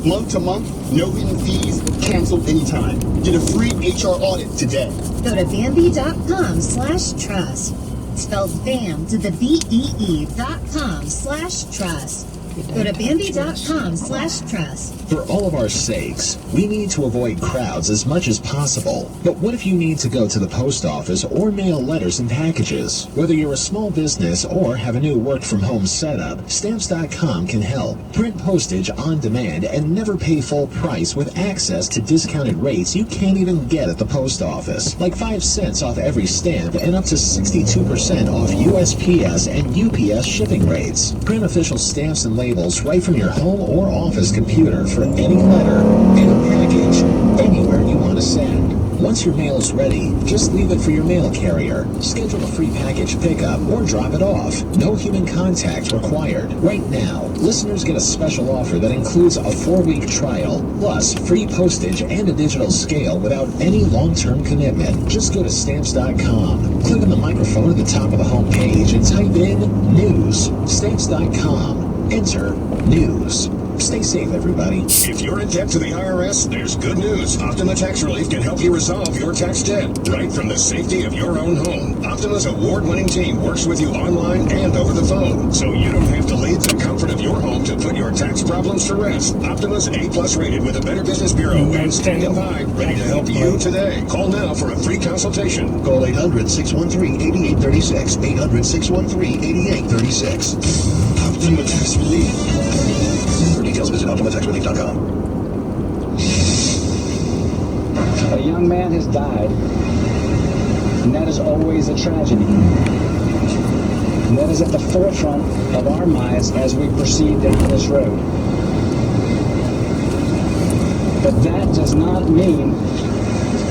Month to month, no hidden fees, cancel anytime. Get a free HR audit today. Go to Bambee.com/trust. Spelled BAM to the BEE.com/trust. Go to Bambee.com/trust. For all of our sakes, we need to avoid crowds as much as possible. But what if you need to go to the post office or mail letters and packages? Whether you're a small business or have a new work-from-home setup, Stamps.com can help. Print postage on demand and never pay full price with access to discounted rates you can't even get at the post office. Like 5 cents off every stamp and up to 62% off USPS and UPS shipping rates. Print official stamps and labels right from your home or office computer for any letter, any package, anywhere you want to send. Once your mail is ready, just leave it for your mail carrier. Schedule a free package pickup or drop it off. No human contact required. Right now, listeners get a special offer that includes a 4-week trial, plus free postage and a digital scale without any long-term commitment. Just go to Stamps.com. Click on the microphone at the top of the home page and type in News. Stamps.com. Enter News. Stay safe, everybody. If you're in debt to the IRS, there's good news. Optima Tax Relief can help you resolve your tax debt right from the safety of your own home. Optima's award-winning team works with you online and over the phone, so you don't have to leave the comfort of your home to put your tax problems to rest. Optima's A+ rated with the Better Business Bureau and standing by, ready to help you today. Call now for a free consultation. Call 800-613-8836. 800-613-8836. Optima Tax Relief. For details, visit OptimaTaxRelief.com. A young man has died, and that is always a tragedy. And that is at the forefront of our minds as we proceed down this road. But that does not mean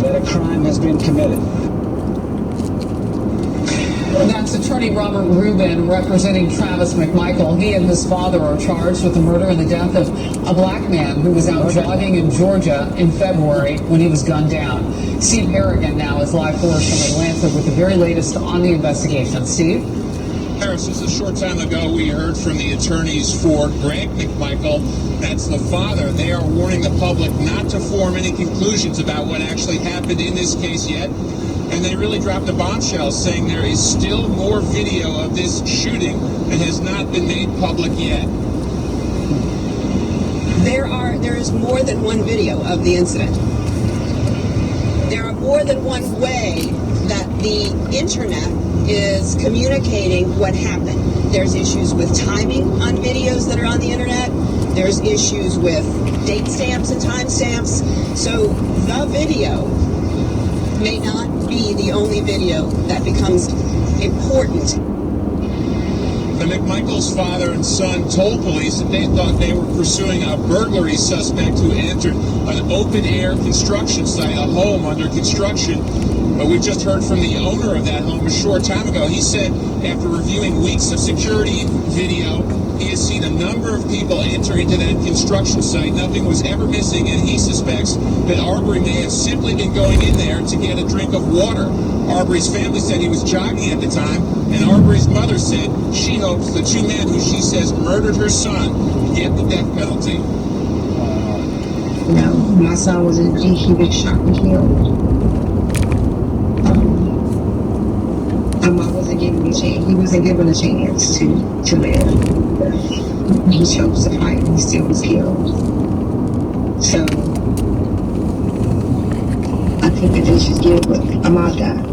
that a crime has been committed. That's attorney Robert Rubin representing Travis McMichael. He and his father are charged with the murder and the death of a black man who was out jogging in Georgia in February when he was gunned down. Steve Harrigan now is live for us from Atlanta with the very latest on the investigation. Steve? Harris, just a short time ago, we heard from the attorneys for Greg McMichael. That's the father. They are warning the public not to form any conclusions about what actually happened in this case yet. And they really dropped a bombshell saying there is still more video of this shooting that has not been made public yet. There is more than one video of the incident. There are more than one way that the internet is communicating what happened. There's issues with timing on videos that are on the internet. There's issues with date stamps and time stamps. So the video may not be the only video that becomes important. The McMichael's father and son told police that they thought they were pursuing a burglary suspect who entered an open-air construction site, a home under construction. But we just heard from the owner of that home a short time ago. He said after reviewing weeks of security video, he has seen a number of people enter into that construction site. Nothing was ever missing, and he suspects that Arbery may have simply been going in there to get a drink of water. Arbery's family said he was jogging at the time, and Arbery's mother said she hopes the two men who she says murdered her son get the death penalty. No, my son was in he was shot and killed. My mom wasn't given a chance. He wasn't given a chance to live. He chose to fight and he still was killed. So I think that they should give Ahmad that.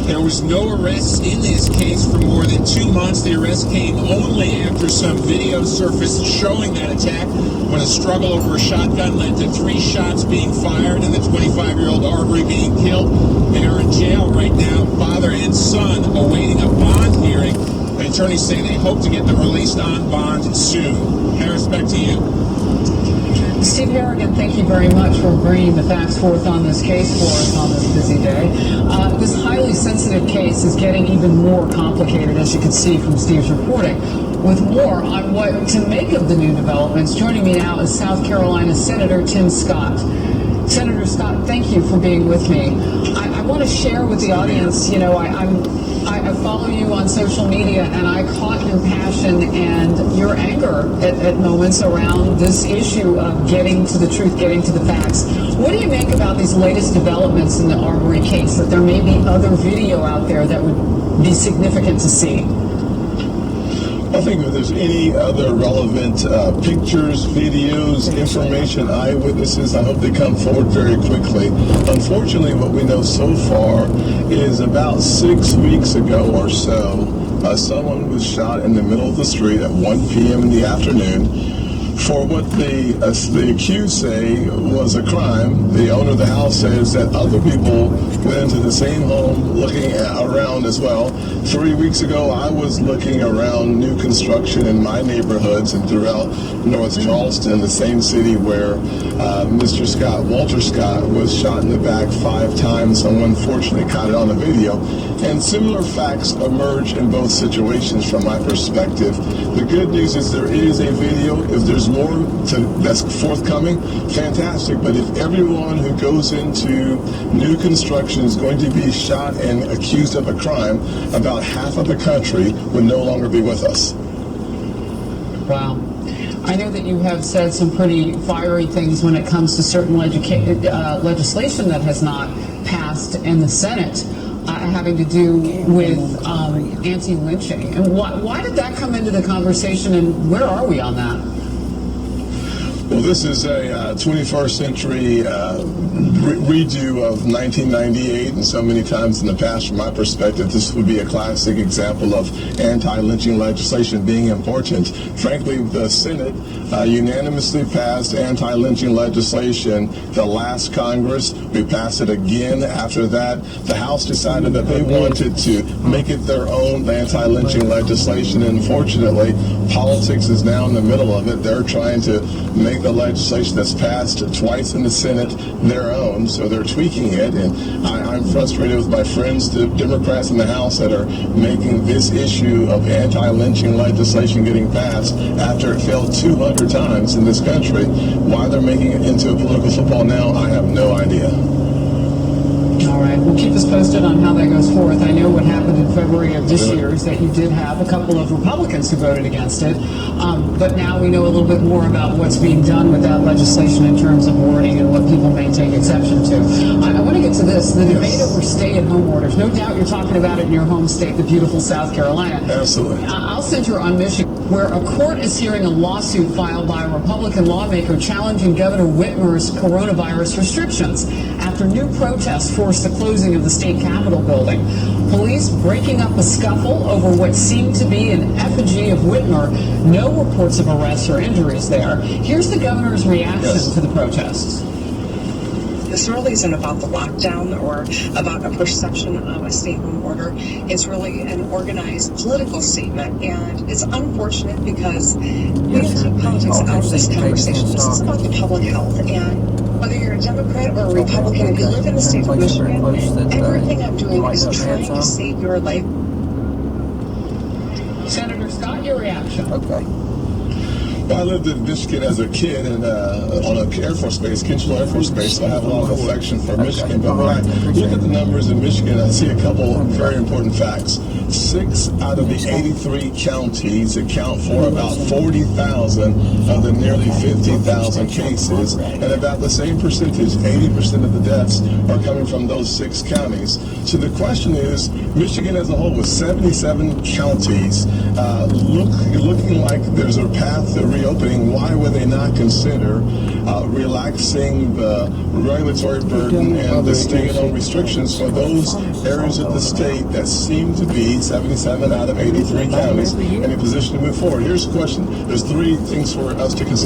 There was no arrest in this case for more than 2 months. The arrest came only after some video surfaced showing that attack when a struggle over a shotgun led to 3 shots being fired and the 25-year-old Arbery being killed. They are in jail right now, father and son, awaiting a bond hearing. The attorneys say they hope to get them released on bond soon. Harris, back to you. Steve Harrigan, thank you very much for bringing the facts forth on this case for us on this busy day. This highly sensitive case is getting even more complicated, as you can see from Steve's reporting. With more on what to make of the new developments, joining me now is South Carolina Senator Tim Scott. Senator Scott, thank you for being with me. I want to share with the audience, you know, I follow you on social media, and I caught your passion and your anger at moments around this issue of getting to the truth, getting to the facts. What do you make about these latest developments in the Arbery case, that there may be other video out there that would be significant to see? I think if there's any other relevant pictures, videos, information, eyewitnesses, I hope they come forward very quickly. Unfortunately, what we know so far is about 6 weeks ago or so, someone was shot in the middle of the street at 1 p.m. in the afternoon for what the accused say was a crime. The owner of the house says that other people went into the same home looking around as well. 3 weeks ago, I was looking around new construction in my neighborhoods and throughout North Charleston, the same city where Mr. Scott, Walter Scott, was shot in the back 5 times. Someone fortunately caught it on the video. And similar facts emerge in both situations from my perspective. The good news is there is a video. If there's more that's forthcoming, fantastic. But if everyone who goes into new construction is going to be shot and accused of a crime, about half of the country would no longer be with us. Wow. I know that you have said some pretty fiery things when it comes to certain legislation that has not passed in the Senate, having to do with anti-lynching. And why did that come into the conversation, and where are we on that? Well, this is a 21st century redo of 1998, and so many times in the past, from my perspective, this would be a classic example of anti-lynching legislation being important. Frankly, the Senate unanimously passed anti-lynching legislation the last Congress. We passed it again after that. The House decided that they wanted to make it their own anti-lynching legislation, and unfortunately, politics is now in the middle of it. They're trying to make the legislation that's passed twice in the Senate their own, so they're tweaking it, and I'm frustrated with my friends, the Democrats in the House, that are making this issue of anti-lynching legislation getting passed after it failed 200 times in this country. Why they're making it into a political football now, I have no idea. All right, well, keep us posted on how that goes forth. I know what happened in February of this year is that you did have a couple of Republicans who voted against it, but now we know a little bit more about what's being done with that legislation in terms of wording and what people may take exception to. I want to get to this, the debate over stay-at-home orders. No doubt you're talking about it in your home state, the beautiful South Carolina. Absolutely. I'll center on Michigan, where a court is hearing a lawsuit filed by a Republican lawmaker challenging Governor Whitmer's coronavirus restrictions after new protests forced the closing of the state capitol building. Police breaking up a scuffle over what seemed to be an effigy of Whitmer. No reports of arrests or injuries there. Here's the governor's reaction to the protests. This really isn't about the lockdown or about a perception of a stay-at-home order. It's really an organized political statement, and it's unfortunate because we have to take politics out of this conversation. This is about the public health, and whether you're a Democrat or a Republican, if you live in the state of Michigan, everything I'm doing is trying to save your life. Senator Scott, your reaction. Okay. I lived in Michigan as a kid and on an Air Force base, Kinchel Air Force Base, so I have a lot of affection for Michigan. But when I look at the numbers in Michigan, I see a couple of very important facts. 6 out of the 83 counties account for about 40,000 of the nearly 50,000 cases, and about the same percentage, 80% of the deaths, are coming from those 6 counties. So the question is, Michigan as a whole, with 77 counties, looking like there's a path to reopening, why would they not consider relaxing the regulatory burden and the stay-at-home restrictions for those areas of the state that seem to be 77 out of 83 counties in a position to move forward? Here's the question. There's 3 things for us to consider.